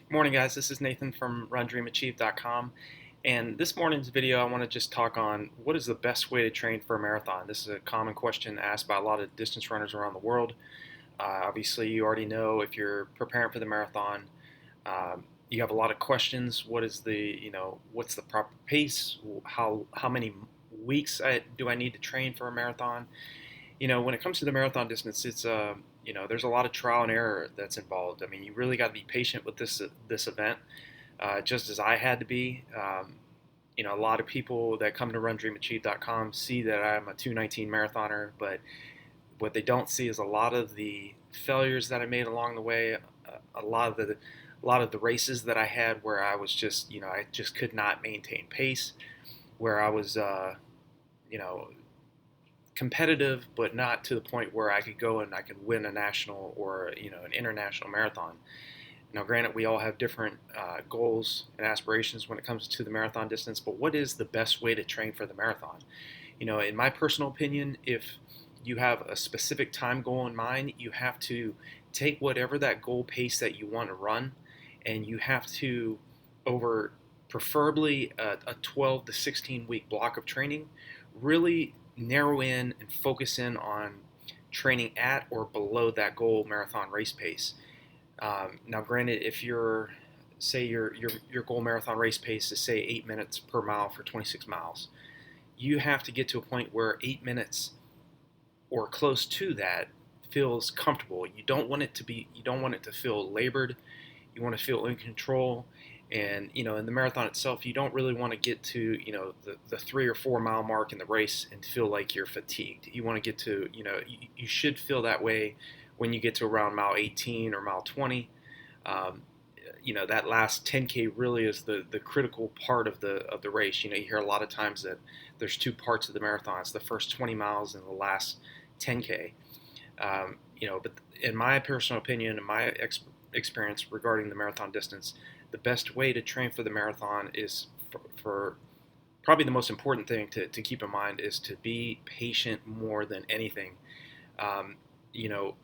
Morning, guys. This is Nathan from RunDreamAchieve.com. And this morning's video, I want to just talk on what is the best way to train for a marathon. This is a common question asked by a lot of distance runners around the world. Obviously, you already know if you're preparing for the marathon, you have a lot of questions. What's the proper pace? How many weeks do I need to train for a marathon? When it comes to the marathon distance, there's a lot of trial and error that's involved. I mean, you really got to be patient with this event, just as I had to be. A lot of people that come to RunDreamAchieve.com see that I'm a 2:19 marathoner, but what they don't see is a lot of the failures that I made along the way, a lot of the races that I had where I was I just could not maintain pace, where I was, you know, competitive, but not to the point where I could go and I could win a national or an international marathon. Now, granted, we all have different goals and aspirations when it comes to the marathon distance, but what is the best way to train for the marathon? In my personal opinion, if you have a specific time goal in mind, you have to take whatever that goal pace that you want to run, and you have to, over preferably a 12 to 16 week block of training, really narrow in and focus in on training at or below that goal marathon race pace. Now, granted, if your goal marathon race pace is say 8 minutes per mile for 26 miles, you have to get to a point where 8 minutes or close to that feels comfortable. You don't want it to feel labored. You want to feel in control. And in the marathon itself, you don't really want to get to the 3 or 4 mile mark in the race and feel like you're fatigued. You want to get to you should feel that way when you get to around mile 18 or mile 20. That last 10K really is the critical part of the race. You hear a lot of times that there's two parts of the marathon. It's the first 20 miles and the last 10K. But in my personal opinion and my experience regarding the marathon distance, the best way to train for the marathon is for probably the most important thing to keep in mind is to be patient more than anything. Um, you know,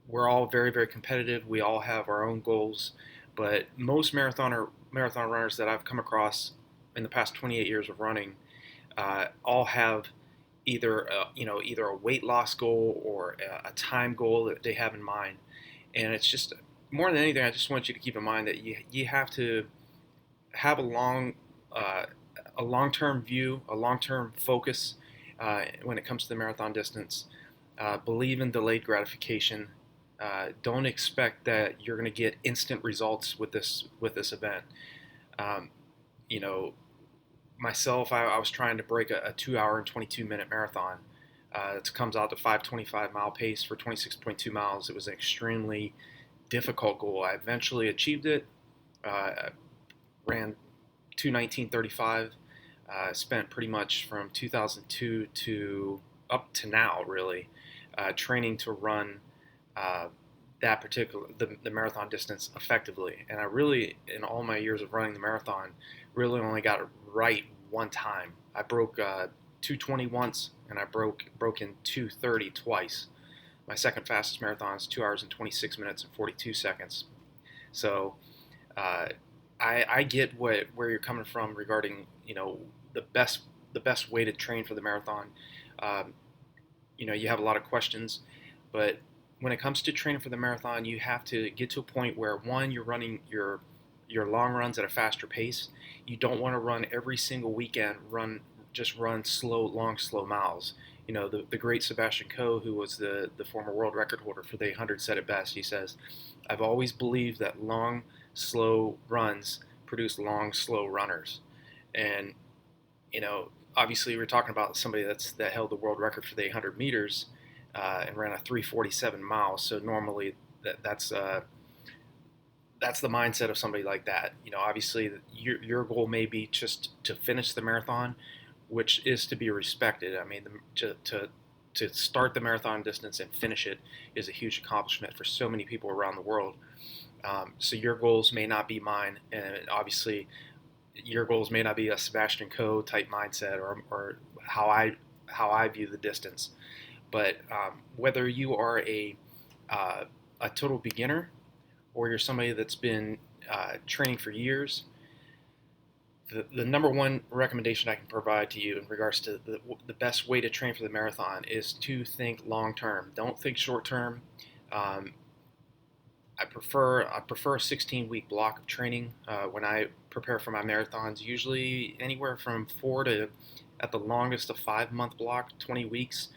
we're all very, very competitive. We all have our own goals, but most marathon runners that I've come across in the past 28 years of running all have either a weight loss goal or a time goal that they have in mind, and it's just more than anything, I just want you to keep in mind that you have to have uh, a long-term view, a long-term focus when it comes to the marathon distance. Believe in delayed gratification. Don't expect that you're going to get instant results with this event. Um, you know, Myself, I was trying to break a 2 hour and 22 minute marathon. It comes out to 5:25 mile pace for 26.2 miles. It was an extremely difficult goal. I eventually achieved it. I ran 2:19:35. Spent pretty much from 2002 to up to now, really, training to run uh, the marathon distance effectively. And I really, in all my years of running the marathon, really only got it right one time. I broke 2:20 once, and I broke in 2:30 twice. My second fastest marathon is 2 hours and 26 minutes and 42 seconds. So uh, I get where you're coming from regarding the best way to train for the marathon. Um, you have a lot of questions, but when it comes to training for the marathon, you have to get to a point where one, you're running your long runs at a faster pace. You don't want to run every single weekend. Run slow miles. The great Sebastian Coe, who was the former world record holder for the 800, said it best. He says, "I've always believed that long, slow runs produce long, slow runners." And obviously, we're talking about somebody that held the world record for the 800 meters and ran a 3:47 miles. So normally that's the mindset of somebody like that. Obviously, your goal may be just to finish the marathon, which is to be respected. I mean, to start the marathon distance and finish it is a huge accomplishment for so many people around the world. So your goals may not be mine, and obviously, your goals may not be a Sebastian Coe type mindset or how I view the distance. But whether you are a total beginner or you're somebody that's been training for years, the number one recommendation I can provide to you in regards to the best way to train for the marathon is to think long term. Don't think short term. Um, I prefer a 16-week block of training when I prepare for my marathons. Usually anywhere from 4 to, at the longest, a 5-month block. 20 weeks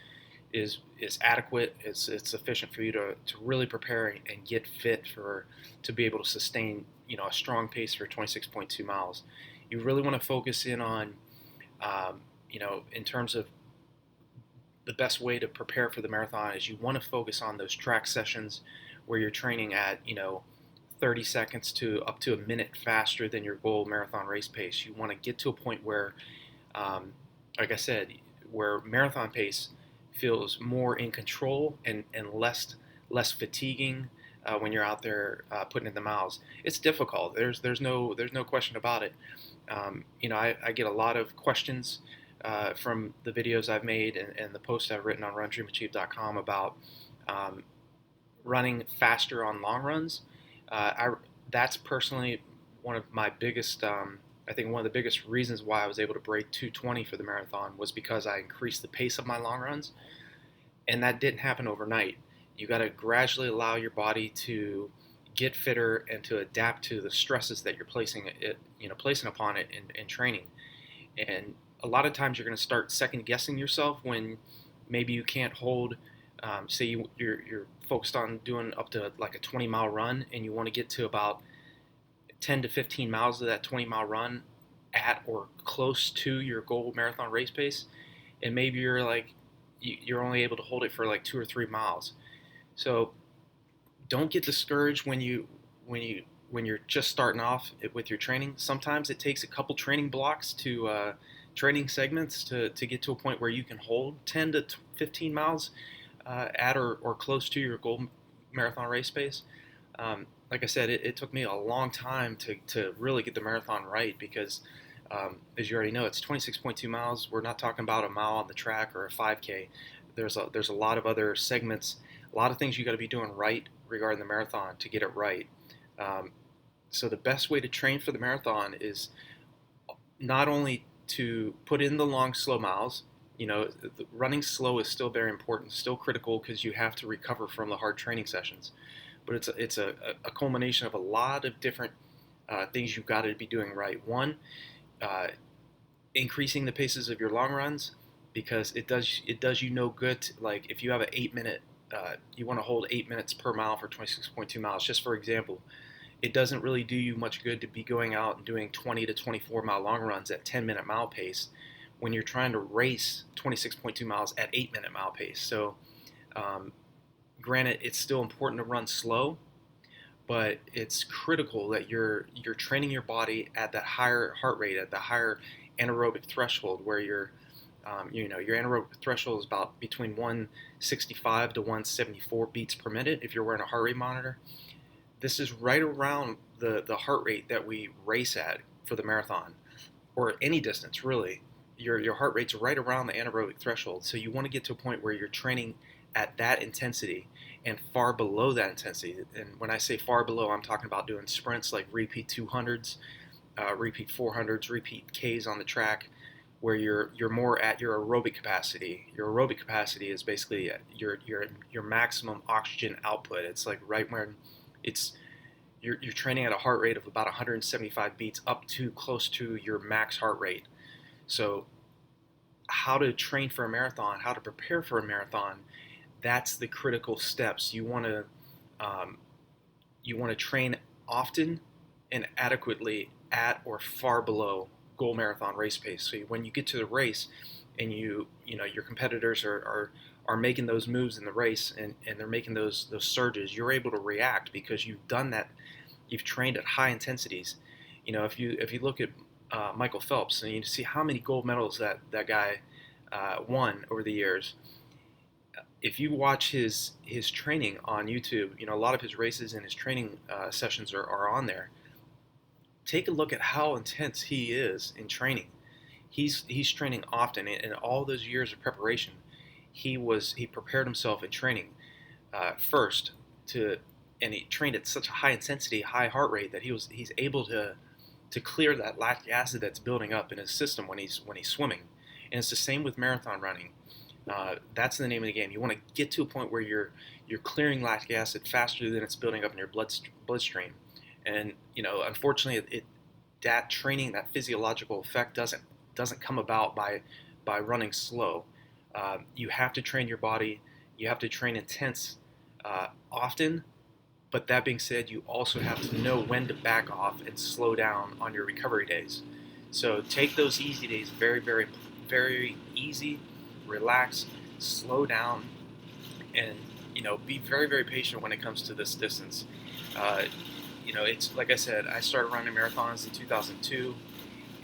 is adequate. It's sufficient for you to really prepare and get fit for to be able to sustain a strong pace for 26.2 miles. You really want to focus in on in terms of the best way to prepare for the marathon is you want to focus on those track sessions where you're training at 30 seconds to up to a minute faster than your goal marathon race pace. You want to get to a point where, like I said, where marathon pace feels more in control and less fatiguing when you're out there putting in the miles. It's difficult. There's no question about it. I get a lot of questions from the videos I've made and the posts I've written on RunDreamAchieve.com about running faster on long runs. That's personally one of my biggest. I think one of the biggest reasons why I was able to break 2:20 for the marathon was because I increased the pace of my long runs, and that didn't happen overnight. You got to gradually allow your body to get fitter and to adapt to the stresses that you're placing upon it in training. And a lot of times you're going to start second guessing yourself when maybe you can't hold. Say you're focused on doing up to like a 20-mile run, and you want to get to about 10 to 15 miles of that 20-mile run at or close to your goal marathon race pace, and maybe you're only able to hold it for like 2 or 3 miles. So don't get discouraged when you're just starting off with your training. Sometimes it takes a couple training blocks to training segments to get to a point where you can hold 10 to 15 miles at or close to your goal marathon race pace. Like I said, it took me a long time to really get the marathon right because, as you already know, it's 26.2 miles. We're not talking about a mile on the track or a 5K. There's a lot of other segments, a lot of things you got to be doing right regarding the marathon to get it right. So the best way to train for the marathon is not only to put in the long, slow miles. Running slow is still very important, still critical because you have to recover from the hard training sessions. But it's a culmination of a lot of different things you've got to be doing right. One, increasing the paces of your long runs because it does you no good. Like if you have an 8-minute, you want to hold 8 minutes per mile for 26.2 miles. Just for example, it doesn't really do you much good to be going out and doing 20 to 24 mile long runs at 10-minute mile pace when you're trying to race 26.2 miles at 8-minute mile pace. So, granted, it's still important to run slow, but it's critical that you're training your body at that higher heart rate, at the higher anaerobic threshold, where your anaerobic threshold is about between 165 to 174 beats per minute if you're wearing a heart rate monitor. This is right around the heart rate that we race at for the marathon, or any distance really. Your heart rate's right around the anaerobic threshold, so you want to get to a point where you're training at that intensity and far below that intensity. And when I say far below, I'm talking about doing sprints like repeat 200s, repeat 400s, repeat Ks on the track, where you're more at your aerobic capacity. Your aerobic capacity is basically your maximum oxygen output. It's like right when you're training at a heart rate of about 175 beats up to close to your max heart rate. So how to train for a marathon, how to prepare for a marathon, that's the critical steps. You want to train often and adequately at or far below goal marathon race pace. So when you get to the race and your competitors are making those moves in the race and they're making those surges, you're able to react because you've done that. You've trained at high intensities. If you look at Michael Phelps and you see how many gold medals that guy won over the years. If you watch his training on YouTube, a lot of his races and his training sessions are on there. Take a look at how intense he is in training. He's training often, and all those years of preparation, he prepared himself in training first and he trained at such a high intensity, high heart rate that he's able to clear that lactic acid that's building up in his system when he's swimming. And it's the same with marathon running. That's the name of the game. You want to get to a point where you're clearing lactic acid faster than it's building up in your bloodstream. And unfortunately, that training, that physiological effect doesn't come about by running slow. You have to train your body. You have to train intense often. But that being said, you also have to know when to back off and slow down on your recovery days. So take those easy days very, very, very easy, relax, slow down, and be very, very patient when it comes to this distance. It's like I said, I started running marathons in 2002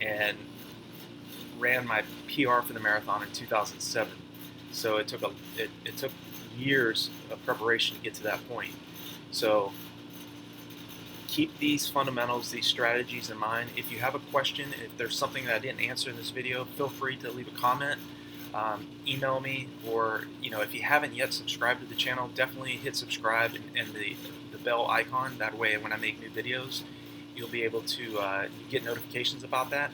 and ran my PR for the marathon in 2007. So it took years of preparation to get to that point. So keep these fundamentals, these strategies in mind. If you have a question, if there's something that I didn't answer in this video, feel free to leave a comment, email me, or if you haven't yet subscribed to the channel, definitely hit subscribe and the bell icon. That way when I make new videos, you'll be able to get notifications about that.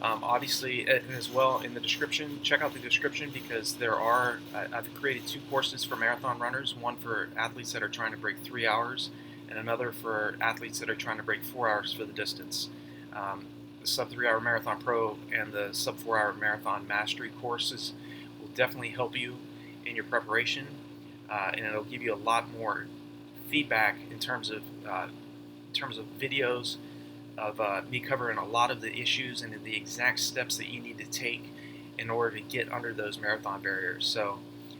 Obviously, and as well in the description, check out the description because I've created 2 courses for marathon runners, one for athletes that are trying to break 3 hours and another for athletes that are trying to break 4 hours for the distance. The sub 3 hour marathon pro and the sub 4 hour marathon mastery courses will definitely help you in your preparation, and it'll give you a lot more feedback in terms of videos of me covering a lot of the issues and the exact steps that you need to take in order to get under those marathon barriers. So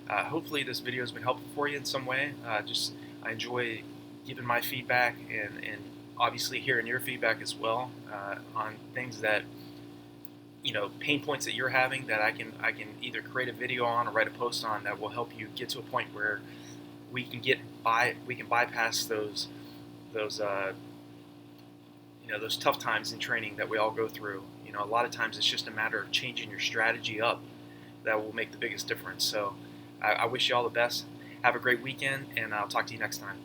hopefully this video has been helpful for you in some way. I enjoy giving my feedback and obviously hearing your feedback as well on things that pain points that you're having that I can either create a video on or write a post on that will help you get to a point where we can bypass those tough times in training that we all go through. A lot of times it's just a matter of changing your strategy up that will make the biggest difference. So I wish you all the best. Have a great weekend, and I'll talk to you next time.